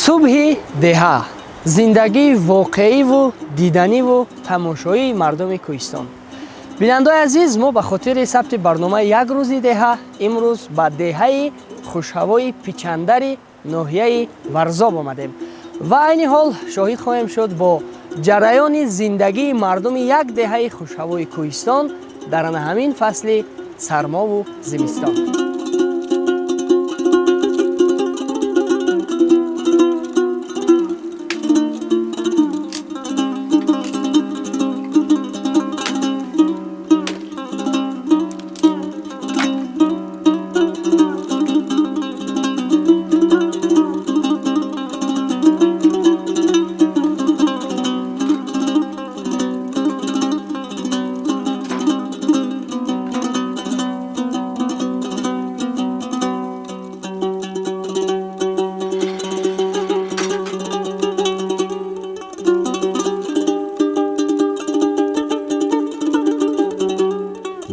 صبح دهه زندگی واقعی و دیدنی و تماشایی مردم کوهستان. بینندگان عزیز، ما به خاطر ثبت برنامه یک روزی دهه امروز به دهه خوشهوای پیچندر ناحیه ورزاب آمدیم و عین حال شاهد خواهیم شد با جریان زندگی مردم یک دهه خوشهوای کوهستان در همین فصل سرما و زمستان.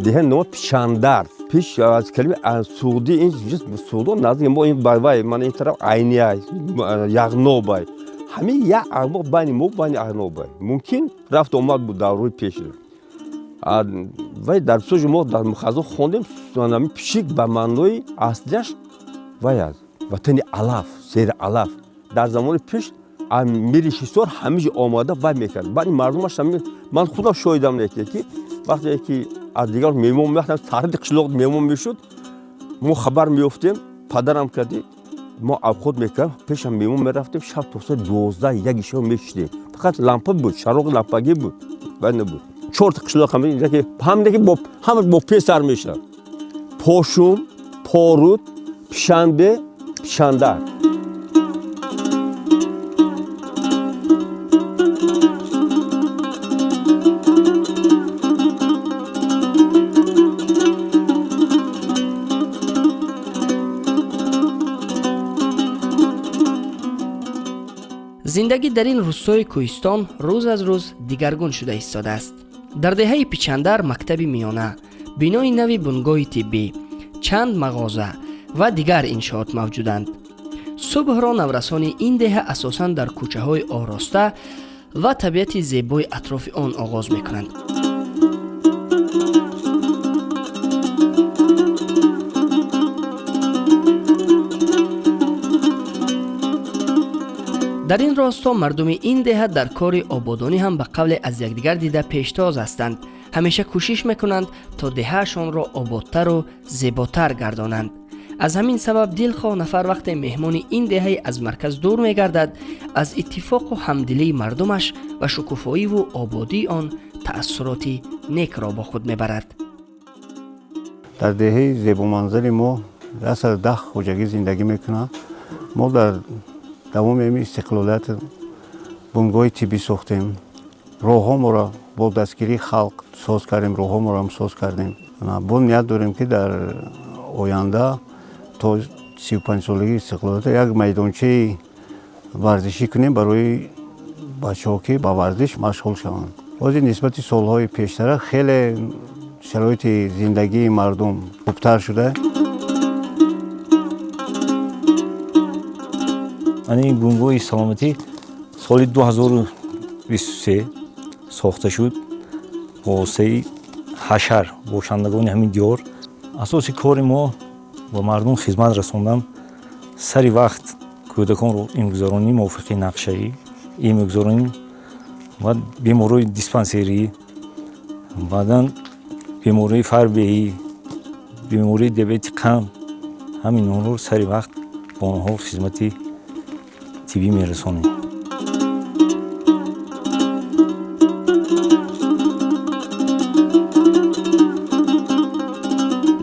دیگه نوع پیشاندر پیش از کلمه سعودی این جس به سعودی نزدیک ما این بای من این طرف عینی است یغنو بای همین یا اما بانی مو بانی یغنو بای ممکن رفت اومد بود داروی پیش و در سوژ ما در مخازن خوندیم سونامی پیشک به معنای اصلیش وایز وطن الاف سیر الاف در زمان پیش امیر شیسور همیشه آماده وای میکرد بعد مردمش هم من خودم شاهدم نکردم که وقتی که از دیگر میمون می‌رفتم سرد قشلوق میمون میشد ما خبر میافتیم پدرم کردی ما خود میکردیم پیشم میمون میرفتیم شب تا 12 یک شب میشدیم فقط لامپ بود چراغ لامپگی بود بند بود چرت قشلوق هم اینجا که همه با پی سر میشه پوشوم پارود پیشنده پیشندر زندگی در این روستای کوهستان روز از روز دیگرگون شده ایستاده است. در دهه پیچندر مکتبی میانه، بینای نوی بنگاه طبی، چند مغازه و دیگر انشاءات موجودند. صبح را نورسان این دهه اساساً در کوچه های آراسته و طبیعت زیبای اطراف آن آغاز میکنند. در این راستا مردم این دهه در کار آبادانی هم به قول از یکدیگر دیده پیشتاز هستند. همیشه کوشش میکنند تا دههشان را آبادتر و زیباتر گردانند. از همین سبب دلخواه نفر وقت مهمان این دهه از مرکز دور میگردد از اتفاق و همدلی مردمش و شکوفایی و آبادی آن تأثیراتی نیک را با خود میبرد. در دهه زیبا منظر ما راست از ده خوجگی زندگی میکنم. ما در دوام این استقلالیت بنگاه طبی ساختیم. راه‌ها را با دستگیری خلق ساز کردیم، راه‌ها را هم ساز کردیم. با نیت داریم که در آینده تا 35 سالگی استقلالیت یک میدانچه ورزشی کنیم برای بچه‌ها که با ورزش مشغول شوند. از نسبت سال‌های پیشتر خیلی شرایط زندگی مردم خوبتر شده. این بنگاه سلامتی سال 2023 ساخته شد با سه حشر باشندگان همین دیار. اساس کار ما با مردم خدمت رساندن سری وقت کودکان رو امگذارانی موافق نقشه‌ای امگذارانی و بیماری دیسپانسری بعداً بیماری فربهی بیماری دیابت قند همین رو سری وقت با آنها خدمتی طبی میرسونیم.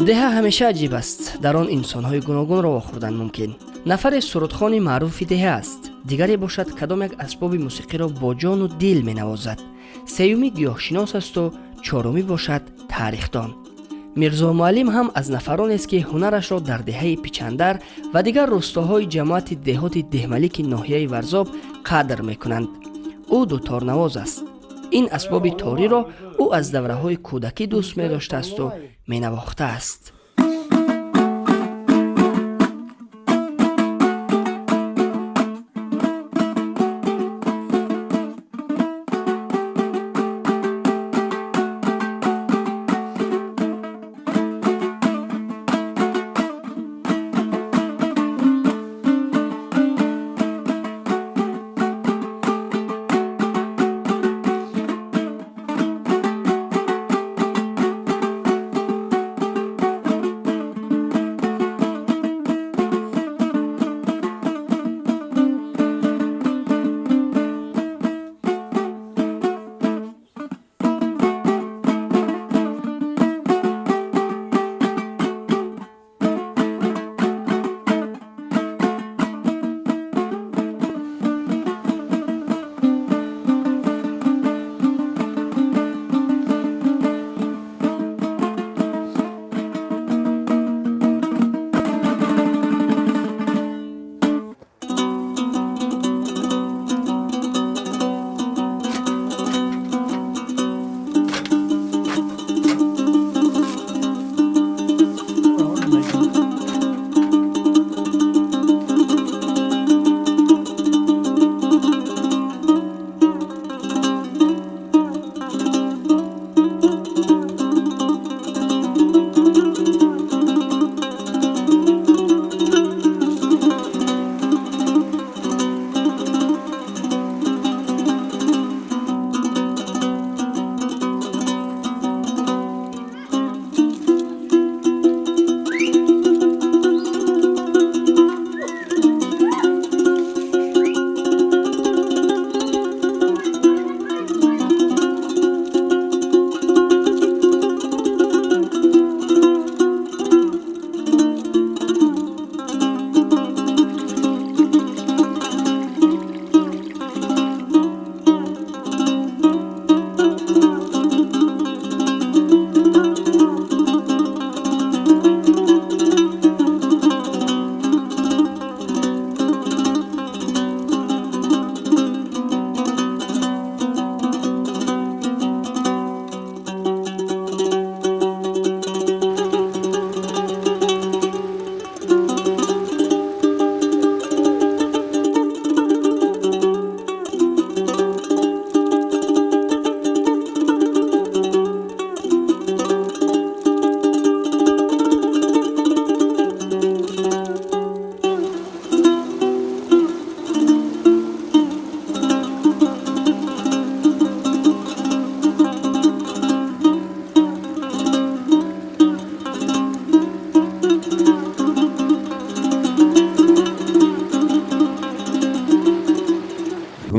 دهه همیشه عجیب است. در آن انسان‌های گوناگون را واخوردن ممکن. نفر سرودخوان معروف دهه است. دیگری باشد کدام یک اسباب موسیقی را با جان و دل می‌نوازد. سیومی گیاهشناس است و چهارمی باشد تاریخدان. میرزا معلم هم از نفران است که هنرش را در دهه پیچندر و دیگر روستاهای جماعت دهات دهملیک ناحیه ورزاب قدر میکنند. او دوتار نواز است. این اسباب تاری را او از دوره‌های کودکی دوست می داشته است و می نواخته است.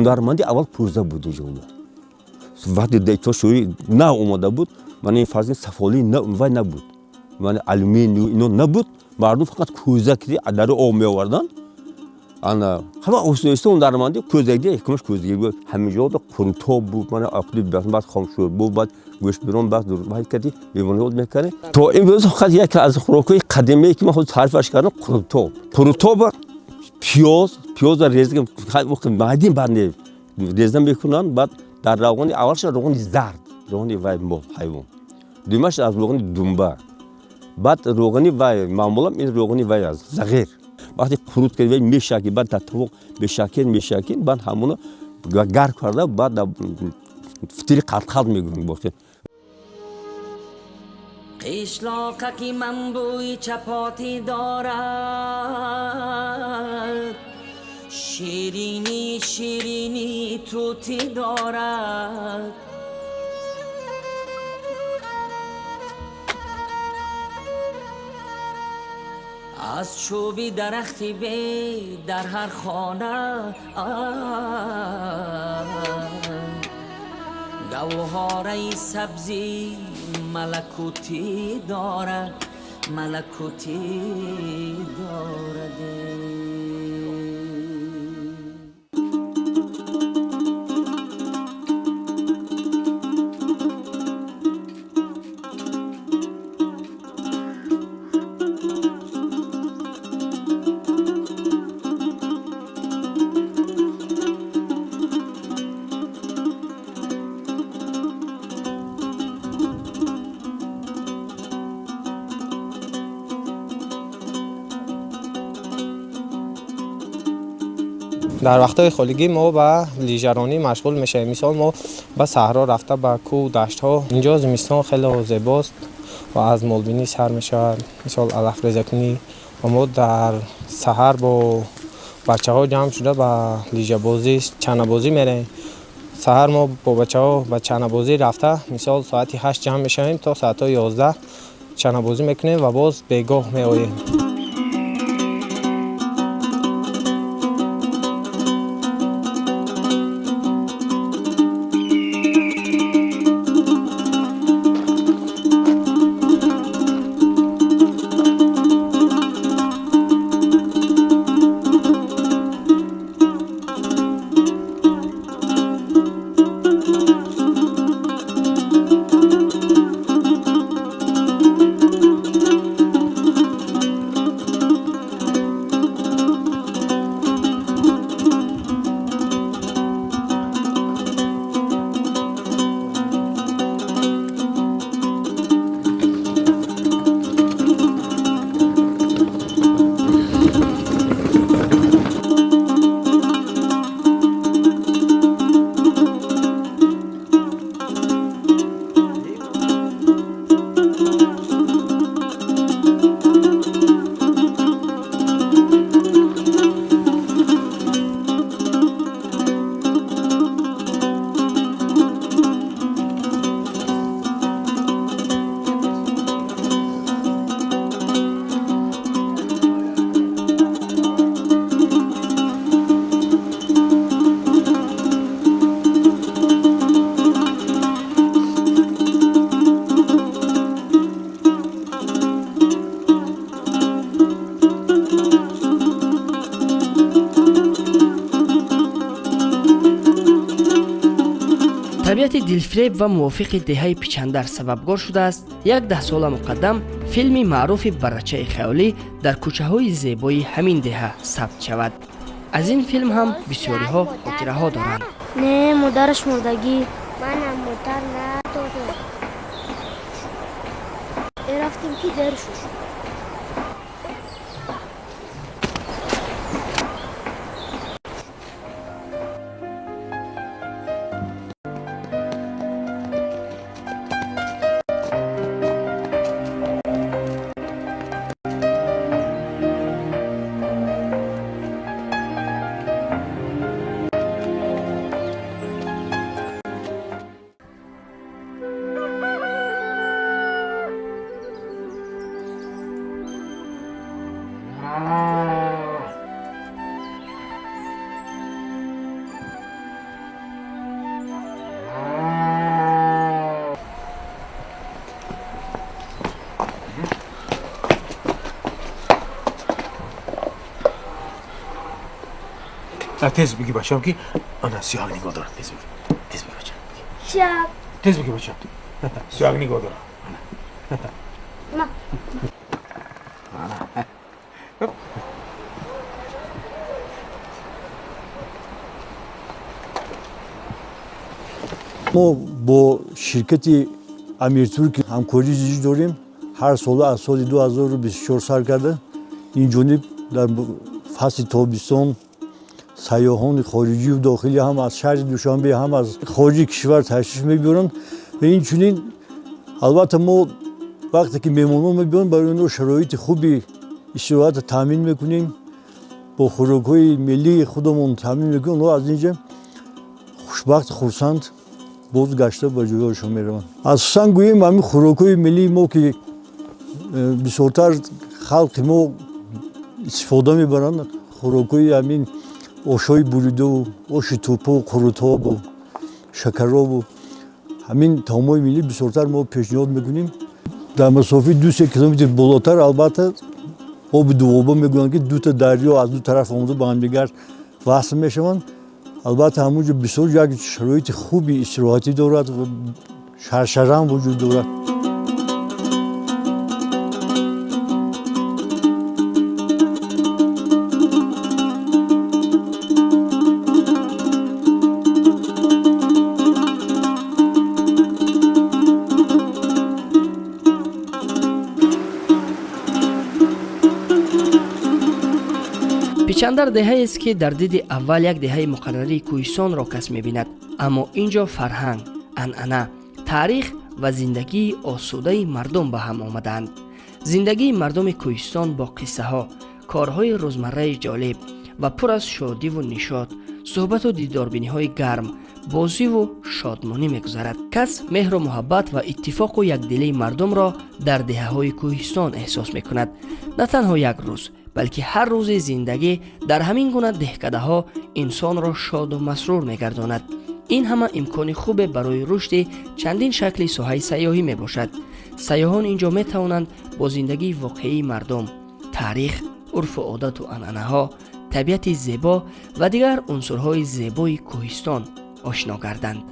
هنرمندی اول پوزه بود اینجا. وقتی دیتاشویی نه اومده بود، من این فرض سفالی نه و نبود. من آلومینیوم اینو نبود. مردم فقط کوزه کردی در آب می آوردن. آن همه اوسنویسته هنرمندی کوزه دی کمش کوزه بود. همینجا بود پرونتو بود. من اقلی بعد خاموشور بود. بعد گوش بیرون بعد دور باید کردی بیمونیود میکنه. تو این روز خود یک از خوراکی قدیمی که من خود تعریفش کردم پرونتو. پرونتو با پیاز ریزی که وقت مادیم برنی ریزم میکنن بعد در روغنی اولش روغنی زرد روغنی وای مول حیوان دومش از روغنی دنبه بعد روغنی وای معمولا این روغنی وای از زغیر وقتی قرود کردی میشکی بعد تا طبق میشکین بعد همونو گرم کرده بعد فتیری قطع میگیرن باشه قشلاقکی من بوی چپاتی دارد شیرینی شیرینی توتی دارد از چوبی درختی به در هر خانه گوهاره سبزی ملکوتی دارد ملکوتی دارد در وقت‌های خالیگی ما به لیژرانی مشغول میشیم. مثال ما به صحرا رفته به کوه دشت‌ها اینجا زمستان خیلی زیباست و از مالبینی سر میشه. مثال علف ریزی کنی و ما در سحر با بچه‌ها جمع شده به لیژه بازی چانه بازی میریم. سحر ما با بچه‌ها به چانه بازی رفته مثال ساعت 8 جمع میشیم تا ساعت 11 چانه بازی میکنیم و باز بیگاه میآییم. طبیعت دلفریب و موافق دهه پیچندر سببگار شده است 10 سال مقدم فیلمی معروف برچه خیالی در کوچه های زیبای همین دهه ثبت شود. از این فیلم هم بسیاری ها خاطره ها دارند. نه مادرش مردگی منم مادر نداره رفتیم که در شد تیز بگی بچه‌م که آن سیاه نگاه دارم. تیز بگی بچه‌م. شب تیز بگی بچه‌م. سیاه نگاه دارم. ما ما با شرکت امیرتورک همکاری جدی داریم. هر سال از سال 2024 سر کرده این جانب در فصل تابستان سیاحان خارجی و داخلی هم از شهر دوشنبه هم از خارج کشور تشریف میبرن و این چنین البته ما وقتی که مهمانان میبرن برای اونها شرایط خوبی استراحت تامین میکنیم با خوراک‌های ملی خودمون تامین میکنیم. اونها از اینجا خوشبخت خرسند باز گشته به جایشون میروند. اساساً گوییم همین خوراک‌های ملی ما که بسیارتر خلق ما استفاده میبرند، خوراک‌های همین آشای بریده و آش توپا و قروتاب و شکراب و همین طعم‌های ملی بسیارتر ما پیشنهاد میکنیم. در مسافت 2-3 کیلومتر بالاتر البته آب دوآبه میگویند که دو تا دریا از دو طرف آمده به هم دیگر وصل میشوند. البته همونجا بسیار یک شرایط خوبی استراحتی دارد و شرشره هم وجود دارد. پیچاندر دهه است که در دید اول یک دهه مقرری کوهستان را کس می‌بیند، اما اینجا فرهنگ، عنعنه، تاریخ و زندگی آسوده مردم به هم آمدند. زندگی مردم کوهستان با قصه ها، کارهای روزمره جالب و پر از شادی و نشاط، صحبت و دیداربینی های گرم، بازی و شادمانی می‌گذرد. کس مهر و محبت و اتفاق و یکدلی مردم را در دهه های کوهستان احساس می‌کند. نه تنها یک روز، بلکه هر روز زندگی در همین گونه دهکده ها انسان را شاد و مسرور می‌گرداند. این همه امکان خوب برای رشد چندین شکل ساحه سیاحی می باشد. سیاحان اینجا می توانند با زندگی واقعی مردم، تاریخ، عرف و عادت و عنعنه ها، طبیعت زیبا و دیگر عنصرهای زیبای کوهستان آشنا گردند.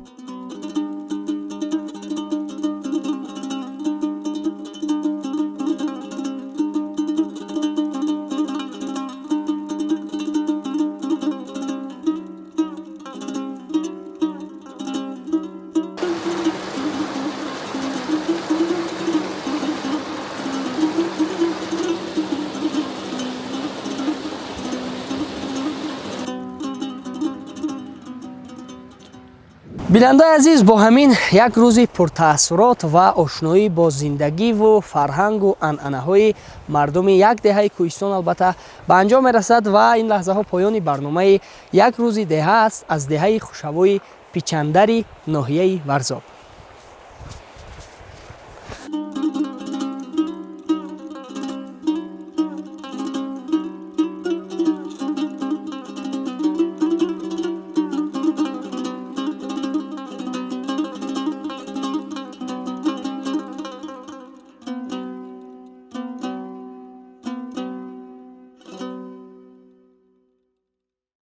بیننده عزیز، با همین یک روز پرتاثرات و آشنایی با زندگی و فرهنگ و عنعنه های مردم یک دهه کوهستان البته به انجام میرسد و این لحظه ها پایان برنامه یک روز دهه است از دهه خوشوای پیچاندر ناحیه ورزاب.